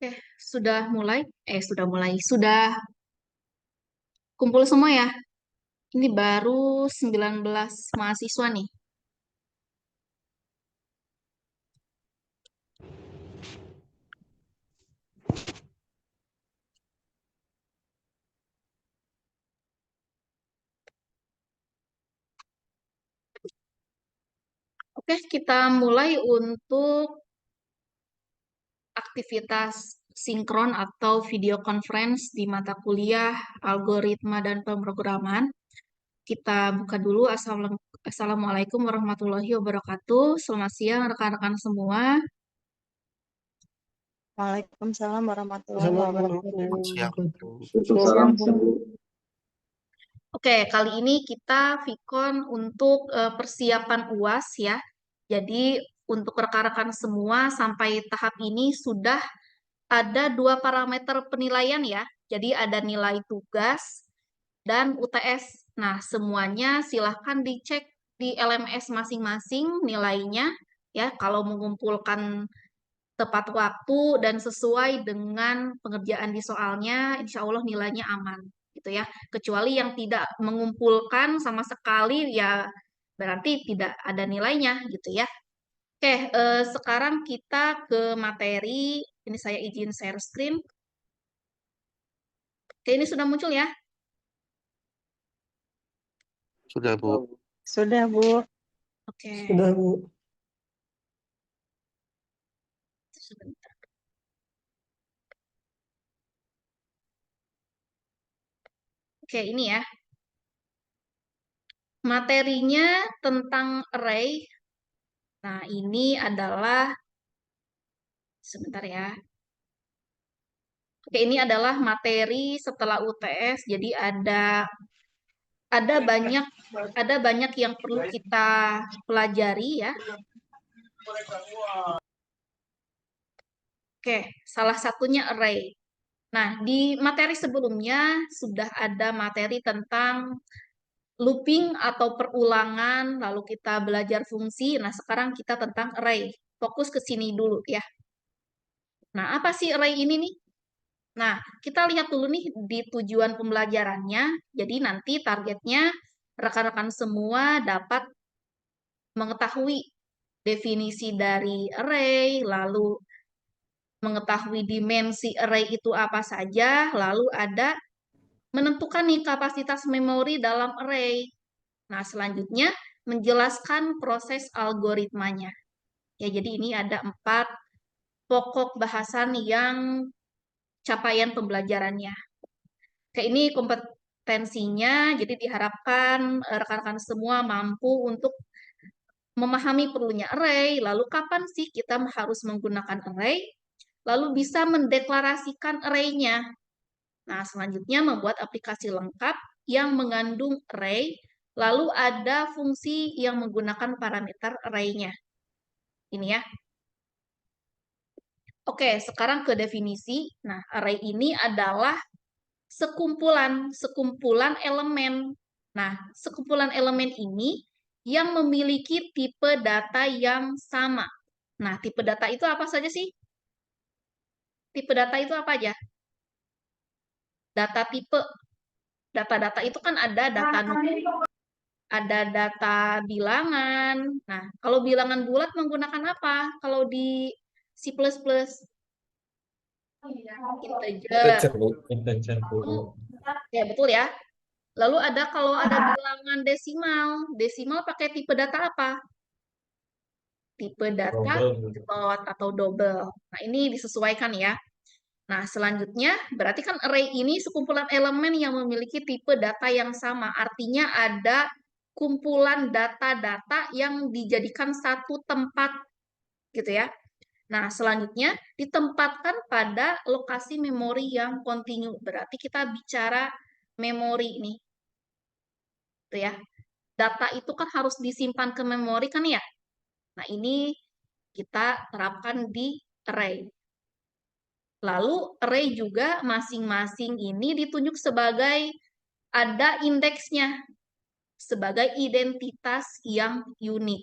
Oke, sudah kumpul semua ya. Ini baru 19 mahasiswa nih. Oke, kita mulai untuk aktivitas sinkron atau video conference di mata kuliah algoritma dan pemrograman. Kita buka dulu. Assalamualaikum warahmatullahi wabarakatuh. Selamat siang rekan-rekan semua. Waalaikumsalam warahmatullahi Assalamualaikum wabarakatuh. siang. Siang, Bu. Oke, kali ini kita Vicon untuk persiapan UAS ya. Jadi untuk rekan-rekan semua sampai tahap ini sudah ada dua parameter penilaian ya. Jadi ada nilai tugas dan UTS. Nah, semuanya silahkan dicek di LMS masing-masing nilainya ya. Kalau mengumpulkan tepat waktu dan sesuai dengan pengerjaan di soalnya, insya Allah nilainya aman gitu ya. Kecuali yang tidak mengumpulkan sama sekali ya berarti tidak ada nilainya gitu ya. Oke, sekarang kita ke materi. Ini saya izin share screen. Oke, ini sudah muncul ya. Sudah, Bu. Sudah, Bu. Oke, Sudah, Bu. sebentar. Oke, ini ya. Materinya tentang array. Nah, ini adalah sebentar ya. Oke, ini adalah materi setelah UTS. Jadi ada banyak ada banyak yang perlu kita pelajari ya. Oke, salah satunya array. Nah, di materi sebelumnya sudah ada materi tentang looping atau perulangan, lalu kita belajar fungsi. Nah, sekarang kita tentang array. Fokus ke sini dulu ya. Nah, apa sih array ini nih? Nah, kita lihat dulu nih di tujuan pembelajarannya. Jadi nanti targetnya rekan-rekan semua dapat mengetahui definisi dari array, lalu mengetahui dimensi array itu apa saja, lalu ada menentukan nih kapasitas memori dalam array. Nah, selanjutnya menjelaskan proses algoritmanya. Ya, jadi ini ada 4 pokok bahasan yang capaian pembelajarannya. Oke, ini kompetensinya, jadi diharapkan rekan-rekan semua mampu untuk memahami perlunya array, lalu kapan sih kita harus menggunakan array, lalu bisa mendeklarasikan array-nya. Nah, selanjutnya membuat aplikasi lengkap yang mengandung array, lalu ada fungsi yang menggunakan parameter array-nya. Ini ya. Oke, sekarang ke definisi. Nah, array ini adalah sekumpulan elemen. Nah, sekumpulan elemen ini yang memiliki tipe data yang sama. Nah, tipe data itu apa saja sih? Tipe data itu apa aja? Data tipe. Data-data itu kan ada data numerik, ada data bilangan. Nah, kalau bilangan bulat menggunakan apa? Kalau di C++? Integer. Integer, Bu. Ya, betul ya. Lalu kalau ada bilangan desimal. Desimal pakai tipe data apa? Tipe data Double. float atau double. Nah, ini disesuaikan ya. Nah, selanjutnya berarti kan array ini sekumpulan elemen yang memiliki tipe data yang sama. Artinya ada kumpulan data-data yang dijadikan satu tempat gitu ya. Nah, selanjutnya ditempatkan pada lokasi memori yang kontinu. Berarti kita bicara memori nih. Gitu ya. Data itu kan harus disimpan ke memori kan ya. Nah, ini kita terapkan di array. Lalu array juga masing-masing ini ditunjuk sebagai ada indeksnya, sebagai identitas yang unik.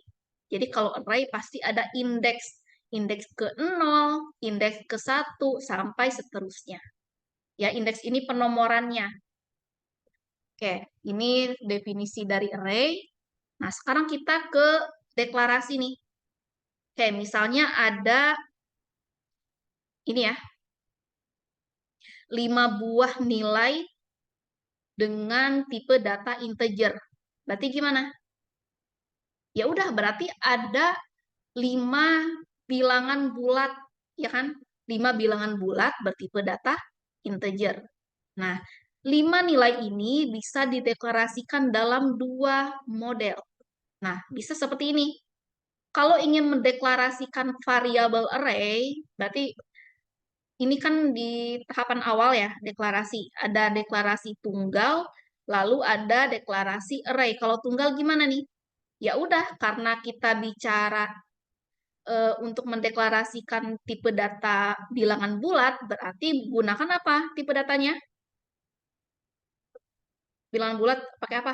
Jadi kalau array pasti ada indeks. Indeks ke-0, indeks ke-1, sampai seterusnya. Ya, indeks ini penomorannya. Oke, ini definisi dari array. Nah, sekarang kita ke deklarasi nih. Oke, misalnya ada ini ya, 5 buah nilai dengan tipe data integer. Berarti gimana? Ya udah, berarti ada 5 bilangan bulat, ya kan? 5 bilangan bulat bertipe data integer. Nah, 5 nilai ini bisa dideklarasikan dalam 2 model. Nah, bisa seperti ini. Kalau ingin mendeklarasikan variabel array, berarti ini kan di tahapan awal ya, deklarasi. Ada deklarasi tunggal, lalu ada deklarasi array. Kalau tunggal gimana nih? Ya udah, karena kita bicara untuk mendeklarasikan tipe data bilangan bulat, berarti gunakan apa tipe datanya? Bilangan bulat pakai apa?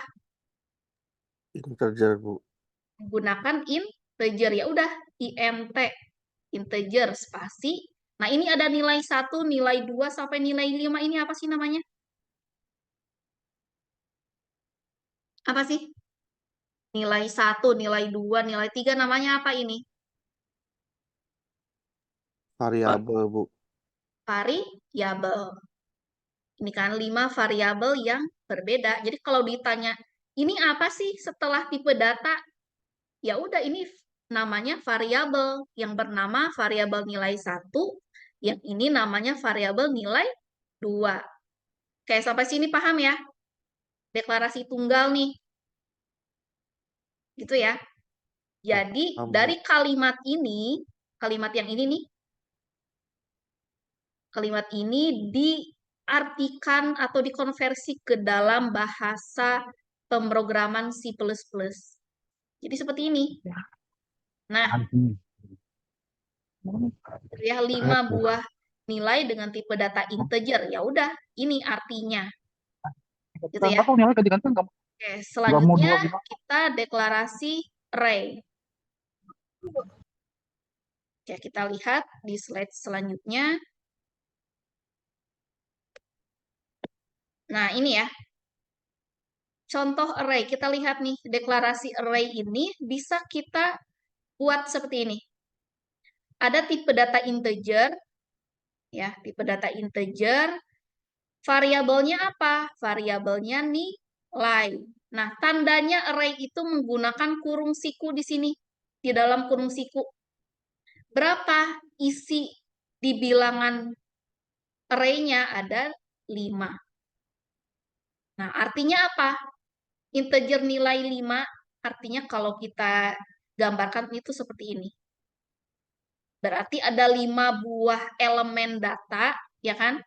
Integer, Bu. Gunakan integer. Ya udah, int, integer spasi. Nah, ini ada nilai 1, nilai 2, sampai nilai 5. Ini apa sih namanya? Apa sih? Nilai 1, nilai 2, nilai 3, namanya apa ini? Variabel, Bu. Variabel. Ini kan 5 variabel yang berbeda. Jadi kalau ditanya, ini apa sih setelah tipe data? Ya udah, ini namanya variabel yang bernama variabel nilai 1, yang ini namanya variabel nilai 2. Kayak sampai sini paham ya? Deklarasi tunggal nih. Gitu ya. Jadi dari kalimat ini, kalimat yang ini nih, kalimat ini diartikan atau dikonversi ke dalam bahasa pemrograman C++. Jadi seperti ini. Nah, ya 5 buah nilai dengan tipe data integer. Ya udah, ini artinya. Gitu ya. Oke, selanjutnya kita deklarasi array. Oke, kita lihat di slide selanjutnya. Nah, ini ya. Contoh array, kita lihat nih, deklarasi array ini bisa kita buat seperti ini. Ada tipe data integer, ya, tipe data integer, Variabelnya apa? Variabelnya nilai. Nah, tandanya array itu menggunakan kurung siku di sini. Di dalam kurung siku. Berapa isi di bilangan array-nya? Ada 5. Nah, artinya apa? Integer nilai 5, artinya kalau kita gambarkan itu seperti ini. Berarti ada 5 buah elemen data, ya kan?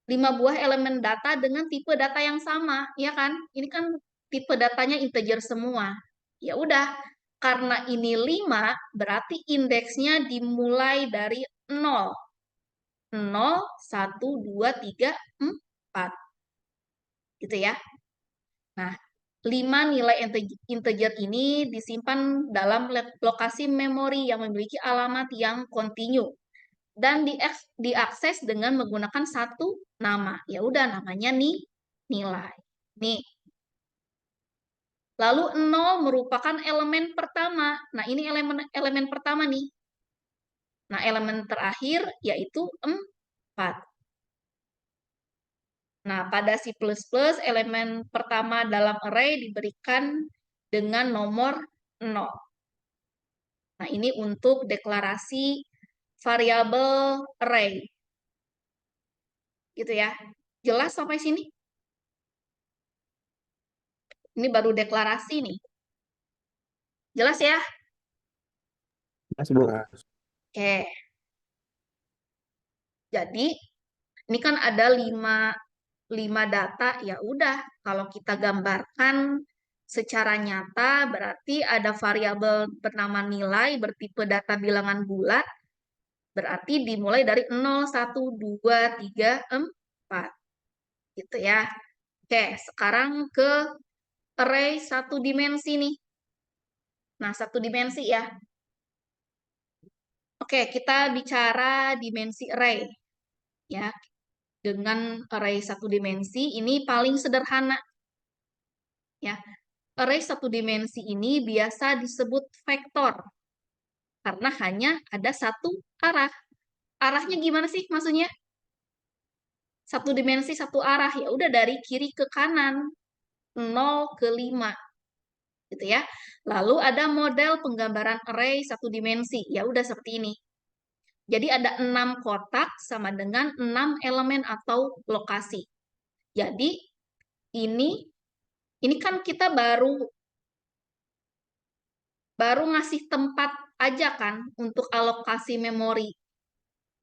5 buah elemen data dengan tipe data yang sama, ya kan? Ini kan tipe datanya integer semua. Ya udah, karena ini 5, berarti indeksnya dimulai dari 0. 0, 1, 2, 3, 4. Gitu ya. Nah, 5 nilai integer ini disimpan dalam lokasi memori yang memiliki alamat yang kontinu dan diakses dengan menggunakan satu nama. Ya udah, namanya nilai. Nih. Lalu 0 merupakan elemen pertama. Nah, ini elemen pertama nih. Nah, elemen terakhir yaitu 4. Nah, pada C++, elemen pertama dalam array diberikan dengan nomor 0. Nah, ini untuk deklarasi variabel array. Gitu ya. Jelas sampai sini? Ini baru deklarasi nih. Jelas ya? Mas, Bu. Oke. Jadi, ini kan ada 5 data, ya udah, kalau kita gambarkan secara nyata, berarti ada variabel bernama nilai bertipe data bilangan bulat, berarti dimulai dari 0, 1, 2, 3, 4. Gitu ya. Oke, sekarang ke array satu dimensi nih. Nah, satu dimensi ya. Oke, kita bicara dimensi array. Ya, dengan array satu dimensi, ini paling sederhana. Ya, array satu dimensi ini biasa disebut vektor. Karena hanya ada satu arah. Arahnya gimana sih maksudnya? Satu dimensi, satu arah. Ya udah dari kiri ke kanan. 0 ke 5. Gitu ya. Lalu ada model penggambaran array satu dimensi. Ya udah seperti ini. Jadi ada 6 kotak sama dengan 6 elemen atau lokasi. Jadi ini kan kita baru ngasih tempat aja kan untuk alokasi memori.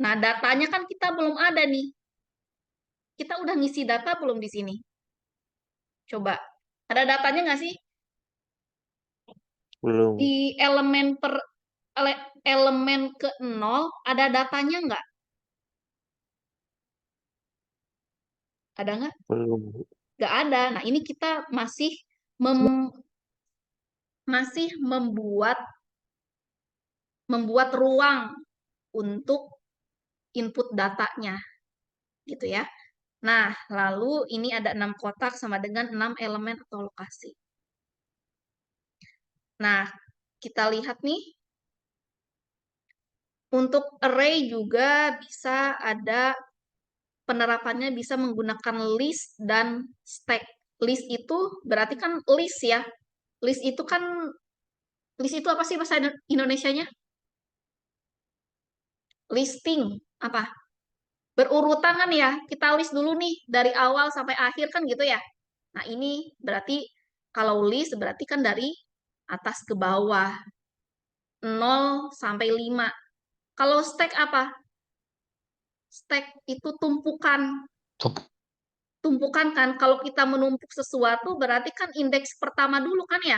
Nah, datanya kan kita belum ada nih. Kita udah ngisi data belum di sini? Coba. Ada datanya nggak sih? Belum. Di elemen ke 0 ada datanya nggak? Ada nggak? Belum, Bu. Nggak ada. Nah, ini kita masih membuat ruang untuk input datanya. Gitu ya. Nah, lalu ini ada 6 kotak sama dengan 6 elemen atau lokasi. Nah, kita lihat nih. Untuk array juga bisa ada penerapannya bisa menggunakan list dan stack. List itu berarti kan list ya. List itu apa sih bahasa Indonesianya? Listing. Apa? Berurutan kan ya. Kita list dulu nih dari awal sampai akhir kan gitu ya. Nah, ini berarti kalau list berarti kan dari atas ke bawah. 0 sampai 5. Kalau stack apa? Stack itu tumpukan. Tumpukan kan, kalau kita menumpuk sesuatu berarti kan indeks pertama dulu kan ya?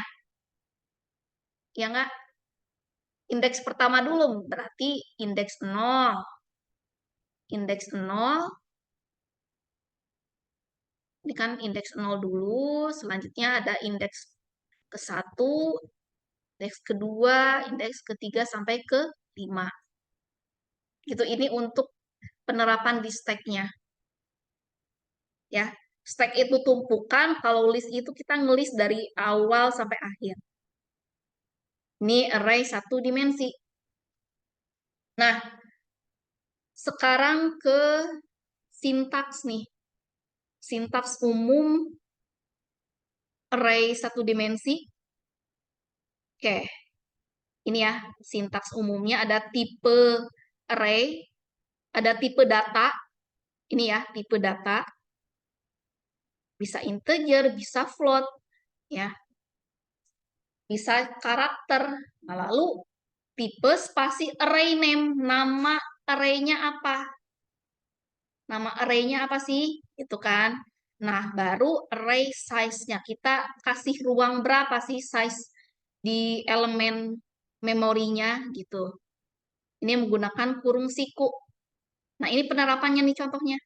Ya nggak? Indeks pertama dulu berarti indeks 0. Indeks 0. Ini kan indeks 0 dulu, selanjutnya ada indeks ke-1, indeks kedua, indeks ketiga sampai ke 5. Gitu, ini untuk penerapan di stack-nya. Ya, stack itu tumpukan, kalau list itu kita ngelis dari awal sampai akhir. Ini array satu dimensi. Nah, sekarang ke sintaks nih. sintaks umum array satu dimensi. Oke, ini ya sintaks umumnya, ada tipe array, ada tipe data. Ini ya tipe data, bisa integer, bisa float, ya, bisa karakter. Nah, lalu tipe spasi array name, nama arraynya apa? Nama arraynya apa sih? Itu kan. Nah, baru array size-nya. Kita kasih ruang berapa sih size di elemen memorinya gitu. Ini menggunakan kurung siku. Nah, ini penerapannya nih contohnya.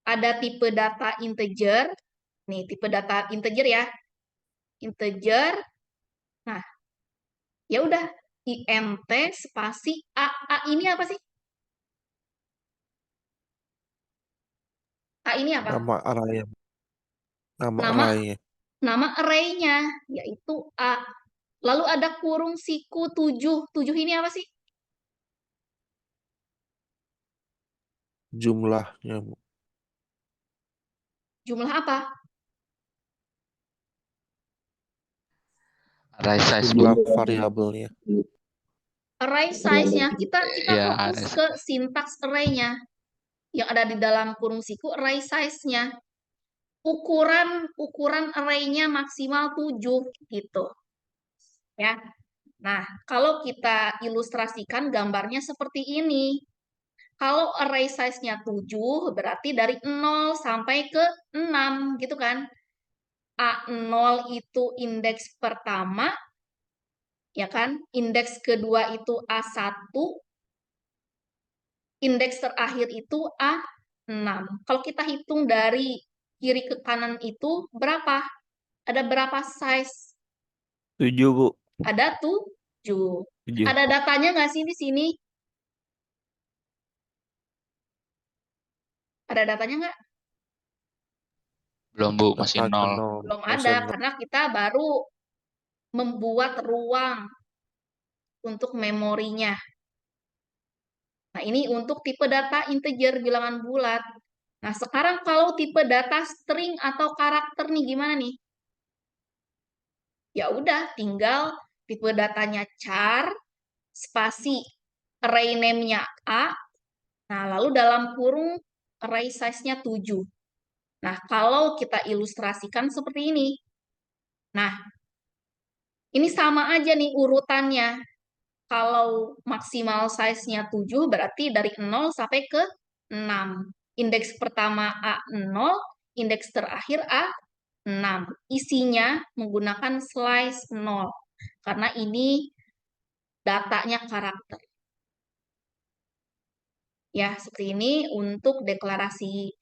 Ada tipe data integer. Nih, tipe data integer ya. Integer. Nah, ya udah int spasi a. A ini apa sih? A ini apa? Nama array. Nama Nama array. nama array-nya yaitu A. Lalu ada kurung siku 7. 7 ini apa sih? Jumlahnya, Bu. Jumlah apa? Array size, Bu. Jumlah variabelnya. Array size-nya. Kita Ya, fokus array ke sintaks array-nya. Yang ada di dalam kurung siku array size-nya. Ukuran array-nya maksimal 7 gitu. Ya. Nah, kalau kita ilustrasikan gambarnya seperti ini. Kalau array size-nya 7, berarti dari 0 sampai ke 6, gitu kan? A0 itu indeks pertama, ya kan? Indeks kedua itu A1, indeks terakhir itu A6. Kalau kita hitung dari kiri ke kanan itu berapa? Ada berapa size? 7, Bu. Ada 7. 7. Ada datanya nggak sih di sini? Ada datanya nggak? belum, Bu, masih Datanya 0. 0. Belum Masih ada, 0. karena kita baru membuat ruang untuk memorinya. Nah, ini untuk tipe data integer bilangan bulat. Nah, sekarang kalau tipe data string atau karakter nih gimana nih? Ya udah, tinggal tipe datanya char, spasi array name-nya A. Nah, lalu dalam kurung array size-nya 7. Nah, kalau kita ilustrasikan seperti ini. Nah, ini sama aja nih urutannya. Kalau maksimal size-nya 7, berarti dari 0 sampai ke 6. Indeks pertama A0, indeks terakhir A6. Isinya menggunakan slice 0. Karena ini datanya karakter. Ya, seperti ini untuk deklarasi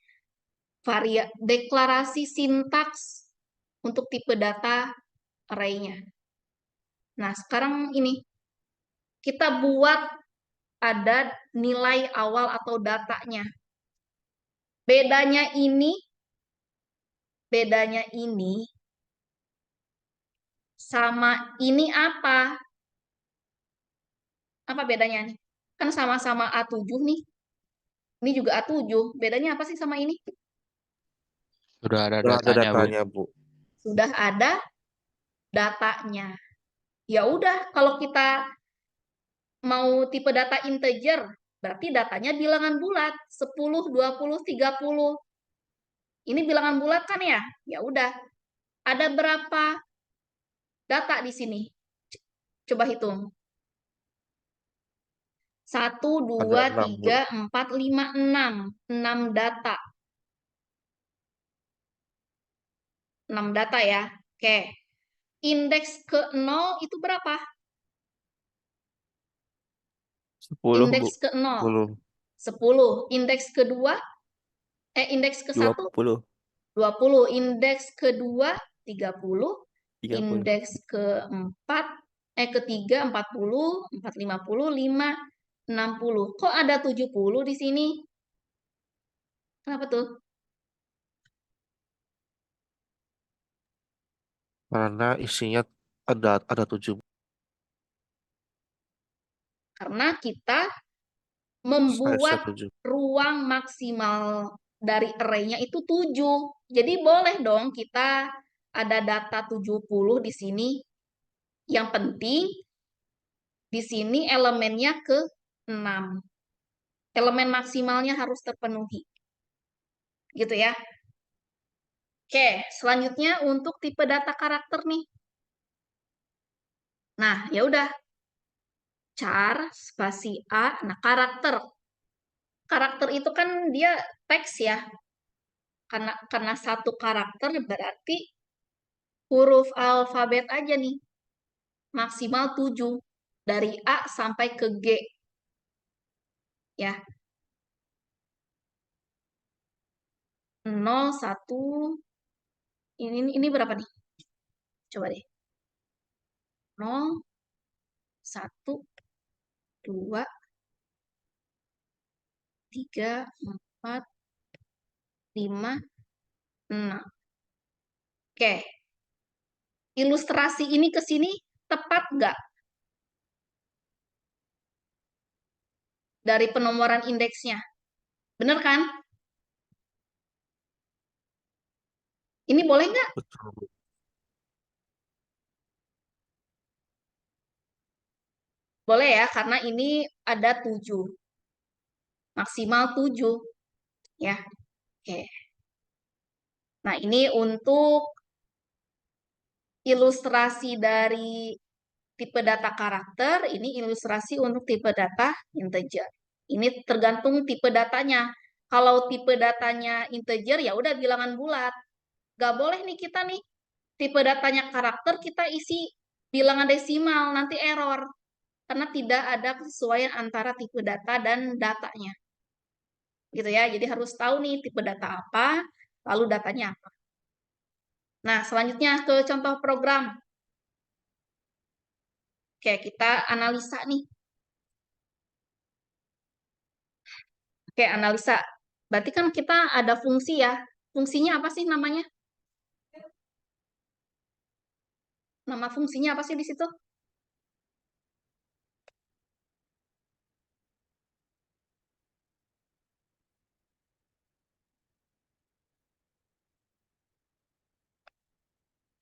sintaks untuk tipe data array-nya. Nah, sekarang ini kita buat ada nilai awal atau datanya. Bedanya sama ini apa? Apa bedanya nih? Kan sama-sama A7 nih. Ini juga A7. Bedanya apa sih sama ini? Sudah ada Sudah ada datanya, Bu. datanya, Bu. Sudah ada datanya. Ya udah, kalau kita mau tipe data integer, berarti datanya bilangan bulat, 10, 20, 30. Ini bilangan bulat kan ya? Ya udah. Ada berapa data di sini? Coba hitung. 1, 2, Ada 6, Bu. 3, 4, 5, 6. 6 data. 6 data ya. Oke. Indeks ke 0 itu berapa? 10, Bu. Indeks ke 0. 10. 10. Indeks kedua, indeks ke 1, 20. 20. Indeks kedua, 30. 30. Indeks keempat, ketiga, 40. 4, 50. 5, 60. Kok ada 70 di sini? Kenapa tuh? Karena isinya ada 7. Karena kita Size-nya membuat 7. ruang maksimal dari array-nya itu 7. Jadi boleh dong kita ada data 70 di sini. Yang penting di sini elemennya ke 6. Elemen maksimalnya harus terpenuhi. Gitu ya. Oke, selanjutnya untuk tipe data karakter nih. Nah, ya udah. Char spasi A. Nah, karakter. Karakter itu kan dia teks ya. Karena satu karakter berarti huruf alfabet aja nih. Maksimal 7. Dari A sampai ke G. Ya. 0, 1. Ini berapa nih? Coba deh. 0, 1, 2, 3, 4, 5, 6. Oke. Ilustrasi ini ke sini tepat nggak? Dari penomoran indeksnya. Bener kan? Ini boleh nggak? Betul, Bu. Boleh ya, karena ini ada 7. Maksimal 7. Ya. Oke. Nah, ini untuk ilustrasi dari tipe data karakter, ini ilustrasi untuk tipe data integer. Ini tergantung tipe datanya. Kalau tipe datanya integer, ya udah bilangan bulat. Gak boleh nih kita nih, tipe datanya karakter, kita isi bilangan desimal, nanti error. Karena tidak ada kesesuaian antara tipe data dan datanya. Gitu ya, jadi harus tahu nih tipe data apa, lalu datanya apa. Nah, selanjutnya ke contoh program. Oke, kita analisa nih. Oke, analisa. Berarti kan kita ada fungsi ya. Fungsinya apa sih namanya? Nama fungsinya apa sih di situ?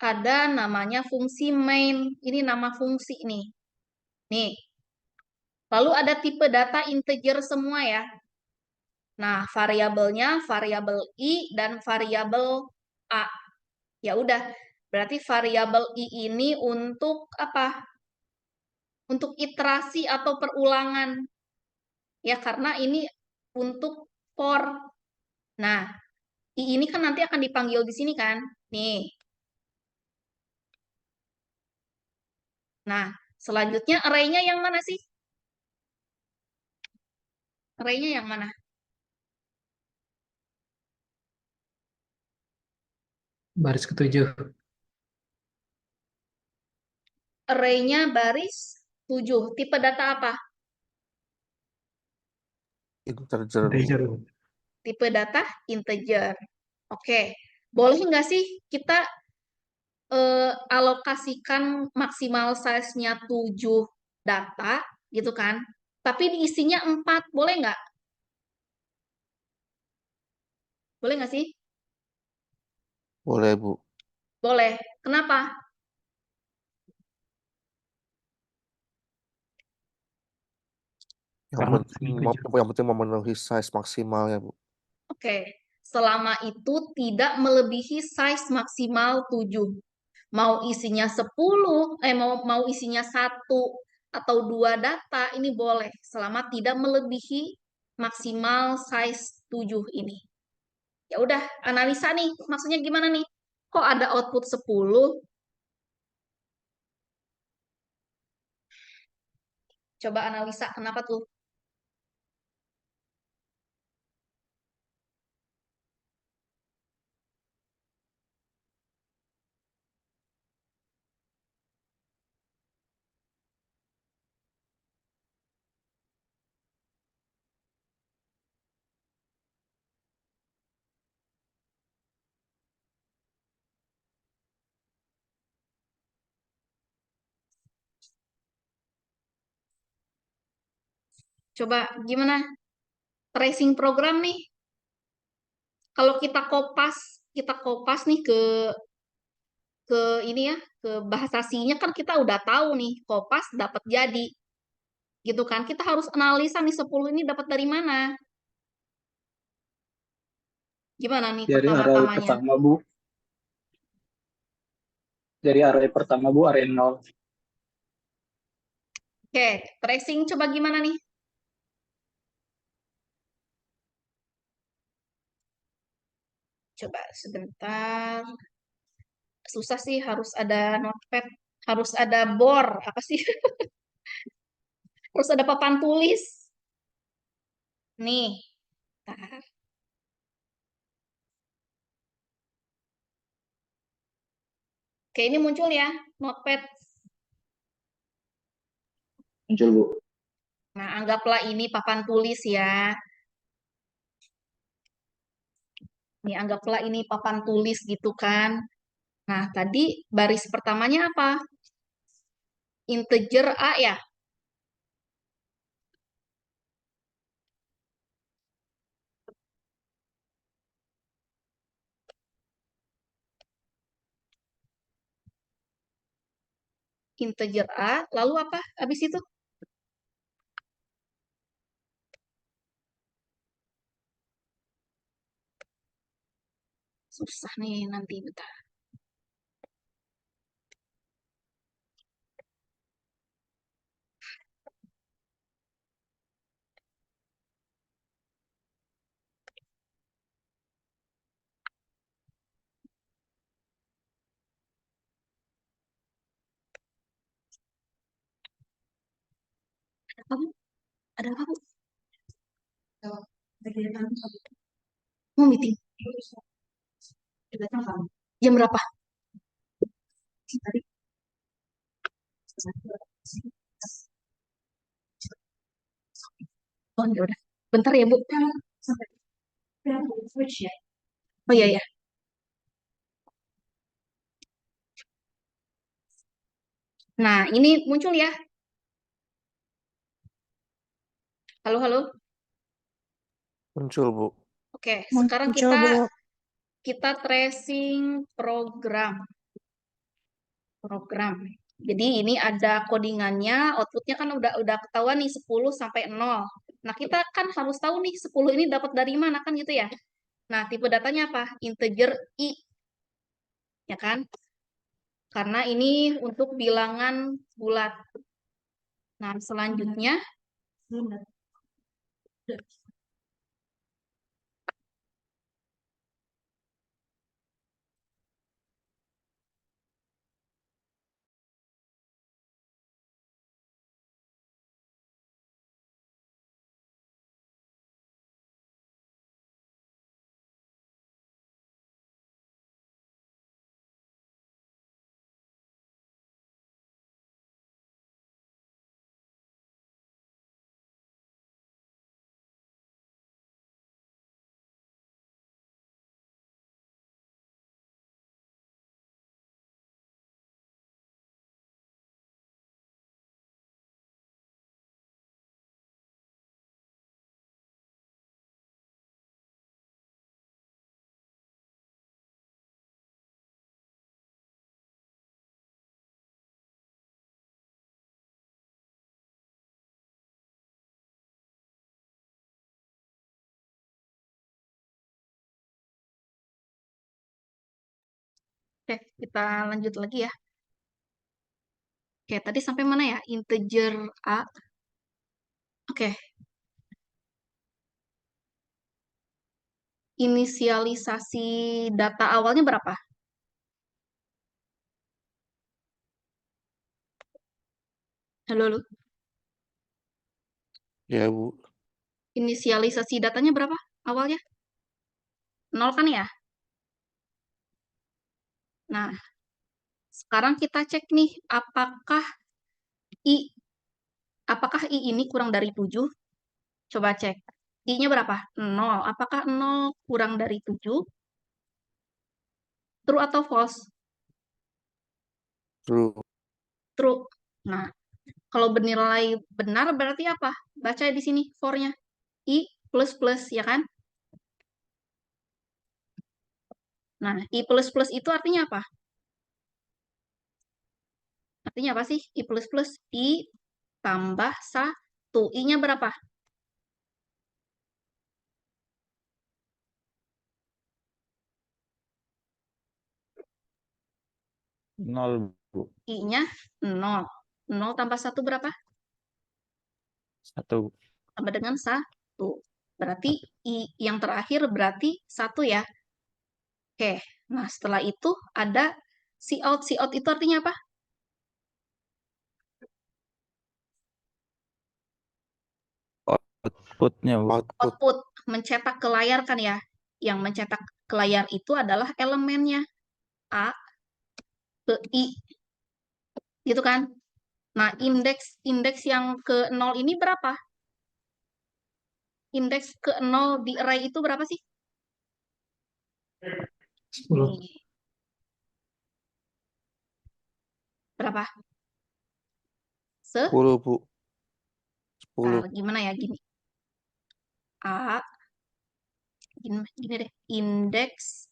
Ada namanya fungsi main. Ini nama fungsi nih. Nih. Lalu ada tipe data integer semua ya. Nah, variabelnya variabel i dan variabel a. Ya udah, berarti variabel i ini untuk apa? Untuk iterasi atau perulangan. Ya, karena ini untuk for. Nah, i ini kan nanti akan dipanggil di sini kan? Nih. Nah, selanjutnya array-nya yang mana sih? Array-nya yang mana? Baris ketujuh. Array-nya baris 7. Tipe data apa? Integer, Bu. Integer. Tipe data integer. Oke. Boleh nggak sih kita alokasikan maksimal size-nya 7 data, gitu kan? Tapi diisinya 4, boleh nggak? Boleh nggak sih? Boleh, Bu. Boleh. Kenapa? Yang Karena penting, integer. yang penting memenuhi size maksimalnya, Bu. Oke. Selama itu tidak melebihi size maksimal 7. Mau isinya 10, mau isinya 1 atau 2 data, ini boleh. Selama tidak melebihi maksimal size 7 ini. Ya udah, analisa nih. Maksudnya gimana nih? Kok ada output 10? Coba analisa kenapa tuh? Coba gimana? Tracing program nih. Kalau kita kopas nih ke ini ya, ke bahasa C-nya kan kita udah tahu nih, kopas dapat jadi. Gitu kan? Kita harus analisa nih 10 ini dapat dari mana? Gimana nih Dari array pertama-tamanya? pertama, Bu. Dari array pertama, Bu, array 0. Oke, tracing coba gimana nih? Coba sebentar. Susah sih, harus ada notepad, harus ada bor, apa sih? Harus ada papan tulis. Nih. Bentar. Oke, ini muncul ya, notepad. Muncul, Bu. Nah, anggaplah ini papan tulis ya. Nih, anggaplah ini papan tulis gitu kan. Nah, tadi baris pertamanya apa? Integer A ya? Integer A, lalu apa habis itu? Susah nih nanti, bentar. Ada apa, Bu? Ada apa, Bu? Mau meeting. Jam berapa? Tadi. Oh, ya udah. Bentar ya, Bu. Oh iya ya. Nah, ini muncul ya. Halo, halo. Muncul, Bu. Oke, sekarang Muncul, Bu. kita tracing program. Jadi ini ada codingannya, outputnya kan udah ketahuan nih 10 sampai 0. Nah, kita kan harus tahu nih 10 ini dapat dari mana kan gitu ya. Nah, tipe datanya apa? Integer I. Ya kan? Karena ini untuk bilangan bulat. Nah, selanjutnya oke, kita lanjut lagi ya. Oke, tadi sampai mana ya? Integer A. Oke. Inisialisasi data awalnya berapa? Halo, halo. Ya, Bu. Inisialisasi datanya berapa awalnya? 0 kan ya? Nah, sekarang kita cek nih, I apakah I ini kurang dari 7? Coba cek. I-nya berapa? 0. Apakah 0 kurang dari 7? True atau false? True. True. Nah, kalau bernilai benar berarti apa? Baca di sini for-nya. I plus plus, ya kan? Nah, I plus plus itu artinya apa? Artinya apa sih? I plus plus. I tambah 1. I-nya berapa? Nol, Bu. I-nya 0. 0 tambah 1 berapa? 1. Tambah dengan 1. Berarti I yang terakhir berarti 1 ya. Oke, nah setelah itu ada Cout. Cout itu artinya apa? Outputnya, Bu. Output. Output, mencetak ke layar kan ya. Yang mencetak ke layar itu adalah elemennya. A ke I. Gitu kan? Nah, indeks yang ke 0 ini berapa? Indeks ke 0 di array itu berapa sih? 10. Nih. Berapa? 10, Bu. 10. Gimana ya? Gini. A, gini deh. Indeks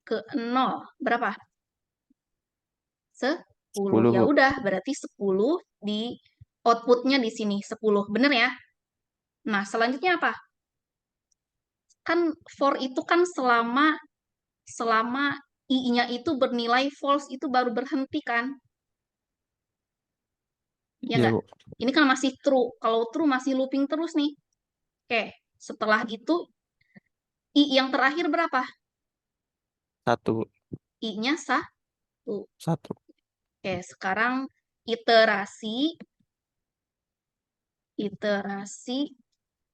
ke 0. Berapa? 10. 10, Ya Bu. udah, berarti 10 di outputnya di sini. 10. Bener ya? Nah, selanjutnya apa? Kan for itu kan selama I-nya itu bernilai false itu baru berhenti kan? Ya Iya, nggak? Bu. Ini kan masih true. Kalau true masih looping terus nih. Oke, setelah itu I yang terakhir berapa? 1, Bu. I-nya 1. 1. Oke, sekarang iterasi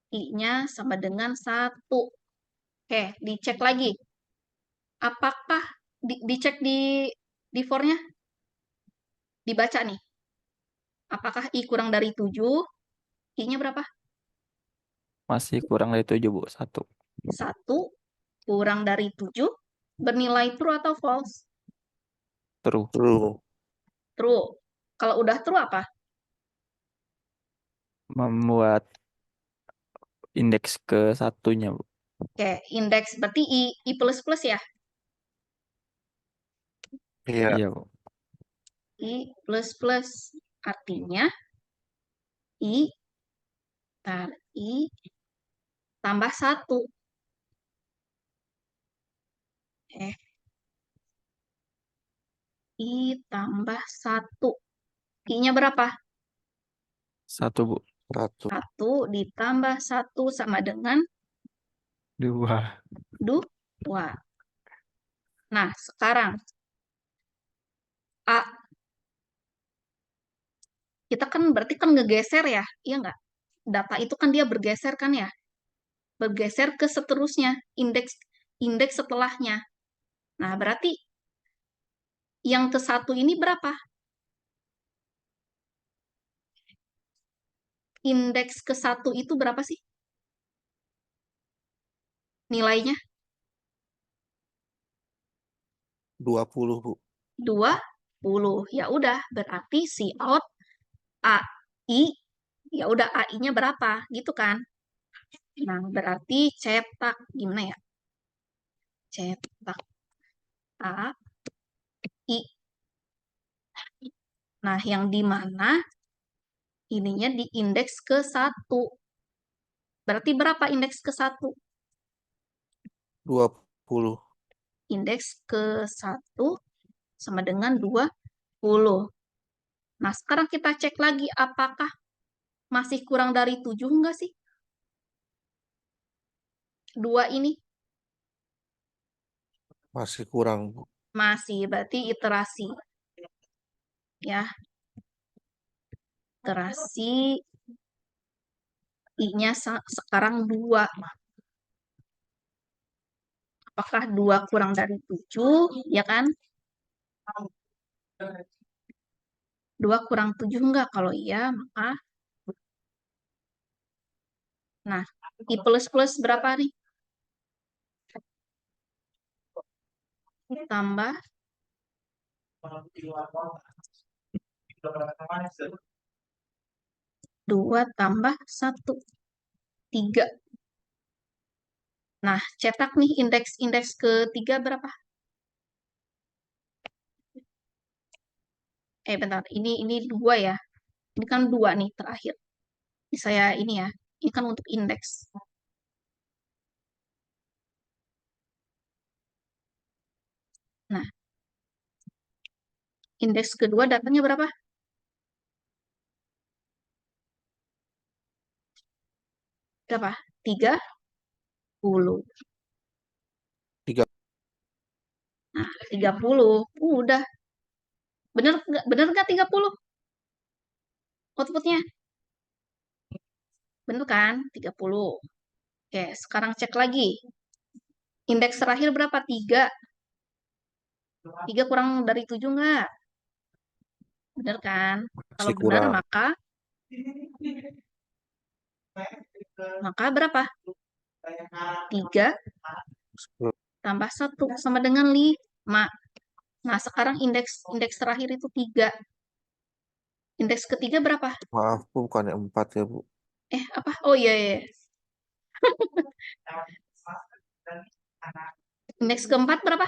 I-nya sama dengan 1. Oke, dicek lagi. Apakah dicek di for-nya? Dibaca nih. Apakah I kurang dari 7? I-nya berapa? Masih kurang dari 7, Bu. 1. 1 kurang dari 7 bernilai true atau false? True. True. True. Kalau udah true apa? Membuat indeks ke satunya, Bu. Oke, indeks berarti I plus plus ya? Iya. Iya, Bu. I plus plus. Artinya I tambah 1. I tambah 1. I-nya berapa? 1, Bu. 1. 1 ditambah 1 sama dengan 2. 2. Nah, sekarang A. Kita kan berarti kan ngegeser ya, iya nggak? Data itu kan dia bergeser kan ya? Bergeser ke seterusnya, indeks setelahnya. Nah, berarti yang ke 1 ini berapa? Indeks ke 1 itu berapa sih? Nilainya? 20, Bu. 20. Ya udah, berarti Cout AI, ya udah AI-nya berapa? Gitu kan? Nah, berarti cetak gimana ya? Cetak AI. Nah, yang di mana ininya di indeks ke 1. Berarti berapa indeks ke 1? 20. Indeks ke 1 sama dengan 20. Nah, sekarang kita cek lagi apakah masih kurang dari 7 enggak sih? 2 ini Masih kurang, Bu. masih, berarti iterasi. Ya, iterasi I-nya sekarang 2. Apakah 2 kurang dari 7? Ya kan? 2 kurang 7 enggak? Kalau iya, maka nah, I plus plus berapa nih? Tambah 2 tambah 1. 3. Nah, cetak nih indeks ketiga berapa? Bentar, ini 2 ya. Ini kan 2 nih terakhir. Ini saya ini ya. Ini kan untuk indeks. Nah, indeks kedua datanya berapa? Berapa? 30. Tiga. Nah, 30. Udah. Bener nggak 30 outputnya? Bener kan? 30. Oke, sekarang cek lagi. Indeks terakhir berapa? 3. 3 kurang dari 7 nggak? Bener kan? Kalau Masih benar, kurang. maka berapa? 3 tambah 1 sama dengan 5. Nah, sekarang indeks terakhir itu 3. Indeks ketiga berapa? Maaf Bu, bukannya 4 ya Bu. Apa? Oh iya, iya. Indeks keempat berapa?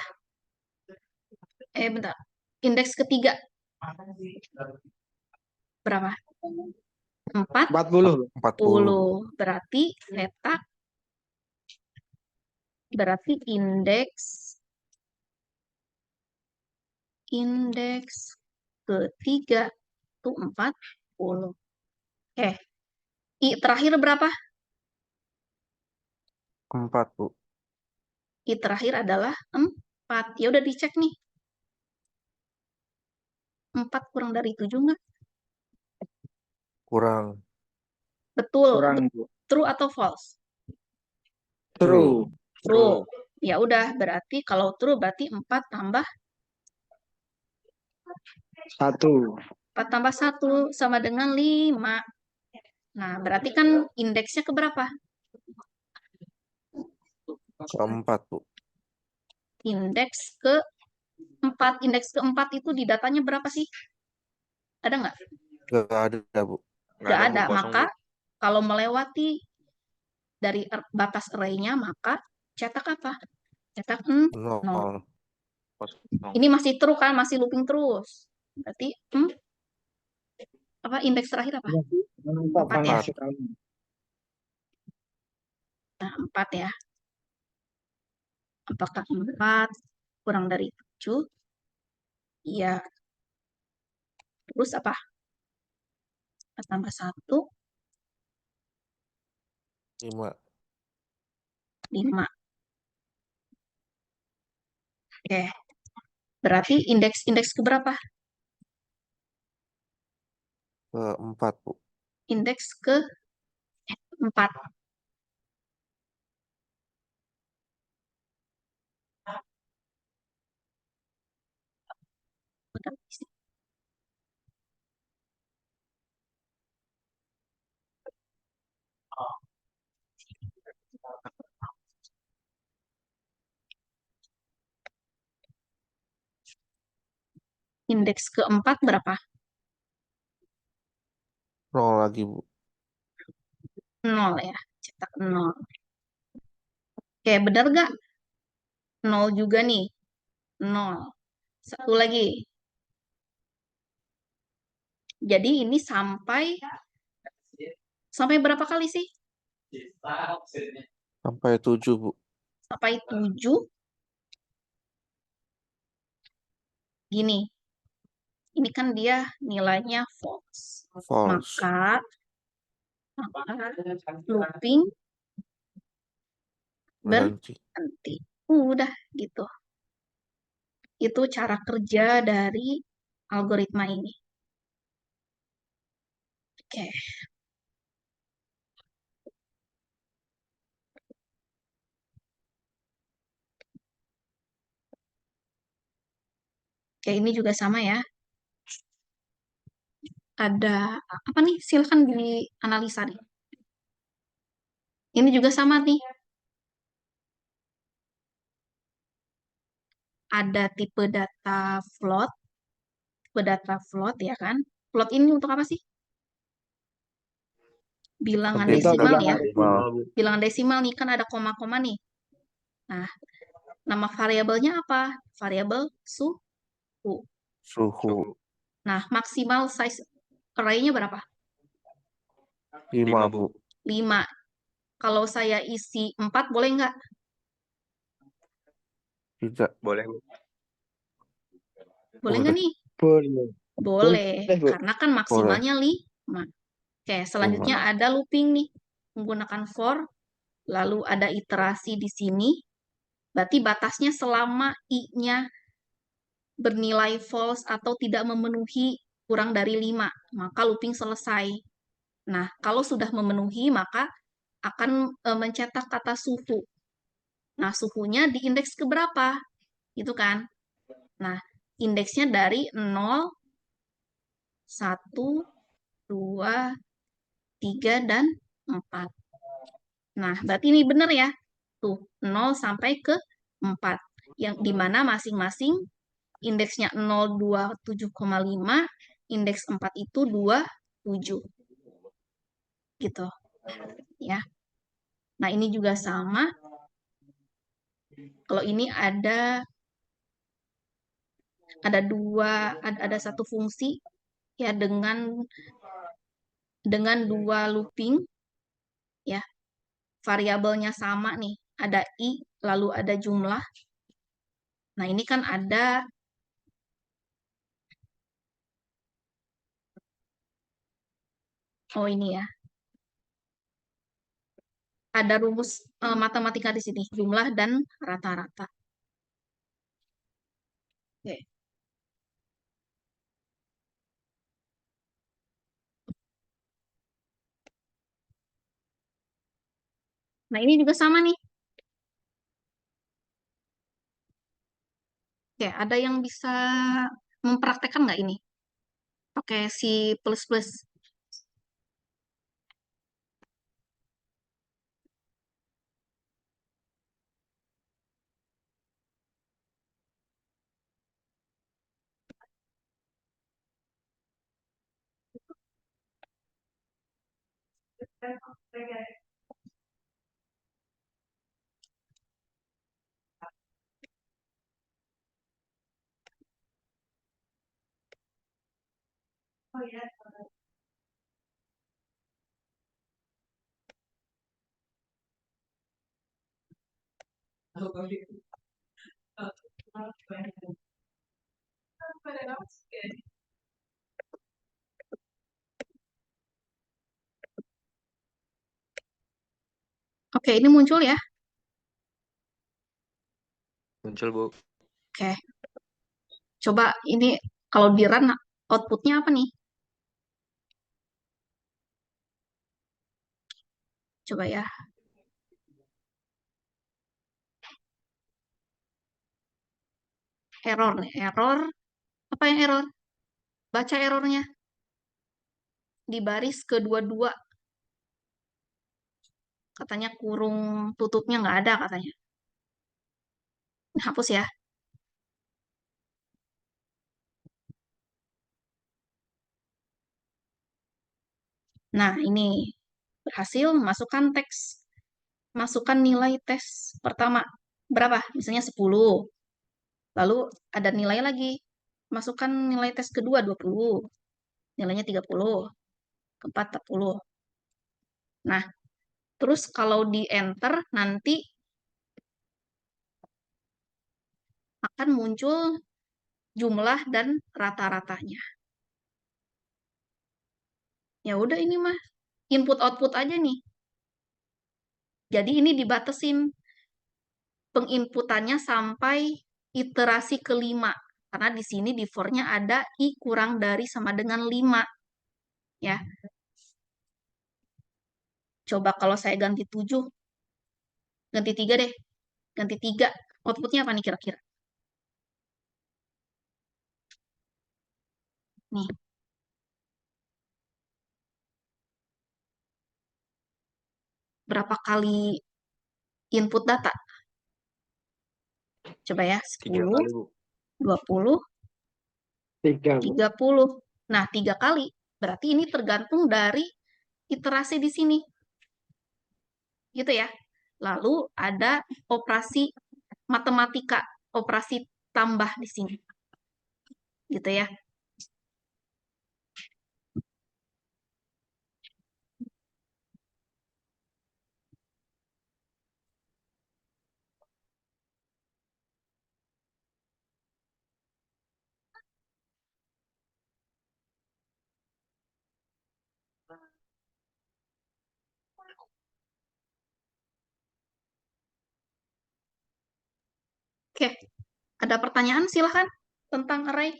Bentar. Indeks ketiga berapa? 40. 40. Berarti letak. Berarti indeks ketiga itu 40. I terakhir berapa? 4 Bu. I terakhir adalah 4. Ya udah dicek nih. 4 kurang dari 7 nggak? Kurang. Betul. Kurang, Bu. True atau false? True. True. Ya udah, berarti kalau true berarti 4 tambah 1. 4 tambah 1 sama dengan 5. Nah, berarti kan indeksnya ke berapa? Keempat Bu. Indeks ke-4. Indeks ke-4 itu di datanya berapa sih? Ada nggak? Gak ada Bu. Nggak ada. Maka kalau melewati dari batas array-nya, maka cetak apa? Cetak 0. 0. Ini masih true kan? Masih looping terus. Berarti apa indeks terakhir apa? 4 ya. Nah, 4 ya. Apakah 4 kurang dari 7? Iya. Terus apa? 4 tambah 1, 5. 5. Oke. Berarti indeks ke berapa? Keempat Bu. Indeks ke 4. Indeks ke-4 berapa? 0 lagi Bu. 0 ya. Cetak 0. Oke, benar nggak? 0 juga nih. 0. Satu lagi. Jadi ini sampai berapa kali sih? Sampai 7 Bu. Sampai 7. Gini. Ini kan dia nilainya false. False. Maka looping Berhenti. berhenti. Udah gitu. Itu cara kerja dari algoritma ini. Oke. Oke, ini juga sama ya. Ada apa nih? Silahkan dianalisa nih. Ini juga sama nih. Ada tipe data float. Tipe data float ya kan? Float ini untuk apa sih? Bilangan Desimal. desimal ya. Desimal. Bilangan desimal nih kan ada koma-koma nih. Nah, nama variabelnya apa? Variabel suhu. Suhu. Nah, maksimal size array-nya berapa? 5, Bu. 5. Kalau saya isi 4, boleh nggak? Tidak. Boleh nggak Boleh. nih? Boleh. Boleh, Bu. karena kan maksimalnya 5. Oke, selanjutnya 5. ada looping nih. Menggunakan for, lalu ada iterasi di sini. Berarti batasnya selama i-nya bernilai false atau tidak memenuhi kurang dari 5, maka looping selesai. Nah, kalau sudah memenuhi, maka akan mencetak kata suhu. Nah, suhunya di indeks keberapa? Gitu kan? Nah, indeksnya dari 0, 1, 2, 3, dan 4. Nah, berarti ini benar ya. Tuh, 0 sampai ke 4. Yang dimana masing-masing indeksnya 0, 2, 7,5, indeks 4 itu 2, 7. Gitu. Ya. Nah, ini juga sama. Kalau ini ada satu fungsi ya dengan 2 looping ya. Variabelnya sama nih, ada i lalu ada jumlah. Nah, ini kan ada ini ya. Ada rumus matematika di sini, jumlah dan rata-rata. Oke. Nah, ini juga sama nih. Oke, ada yang bisa mempraktekkan nggak ini? Pakai si plus-plus. Oke, ini muncul ya. Muncul, Bu. Oke. Coba ini kalau di run outputnya apa nih? Coba ya. Error. Apa yang error? Baca errornya. Di baris kedua-dua. Katanya kurung tutupnya nggak ada katanya. Nah, hapus ya. Nah, ini berhasil masukkan teks. Masukkan nilai tes pertama. Berapa? Misalnya 10. Lalu ada nilai lagi. Masukkan nilai tes kedua 20. Nilainya 30. Keempat 40. Nah, terus kalau di enter nanti akan muncul jumlah dan rata-ratanya. Ya udah ini mah input output aja nih. Jadi ini dibatasin penginputannya sampai iterasi kelima. Karena di sini di for-nya ada i kurang dari sama dengan 5. Ya. Coba kalau saya ganti 7, ganti 3 deh. Ganti 3, outputnya apa nih kira-kira? Nih. Berapa kali input data? Coba ya, 3 10, kali, Bu. 20, 3, Bu. 30. Nah, 3 kali. Berarti ini tergantung dari iterasi di sini. Gitu ya. Lalu ada operasi matematika, operasi tambah di sini. Gitu ya. Oke, ada pertanyaan silahkan tentang array.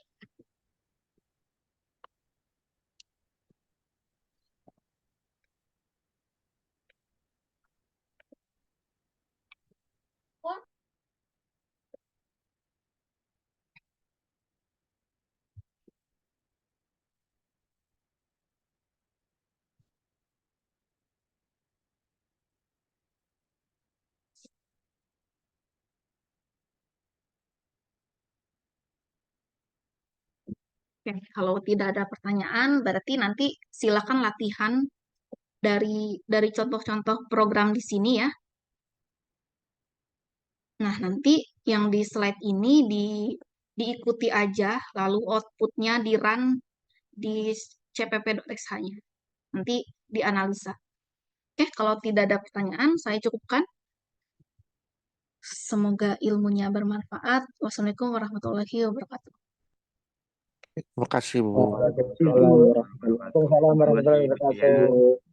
Oke, kalau tidak ada pertanyaan, berarti nanti silakan latihan dari contoh-contoh program di sini ya. Nah, nanti yang di slide ini diikuti aja, lalu outputnya di-run di cpp.sh-nya. Nanti dianalisa. Oke, kalau tidak ada pertanyaan, saya cukupkan. Semoga ilmunya bermanfaat. Wassalamualaikum warahmatullahi wabarakatuh. Terima kasih, Bu. Waalaikumsalam warahmatullahi wabarakatuh.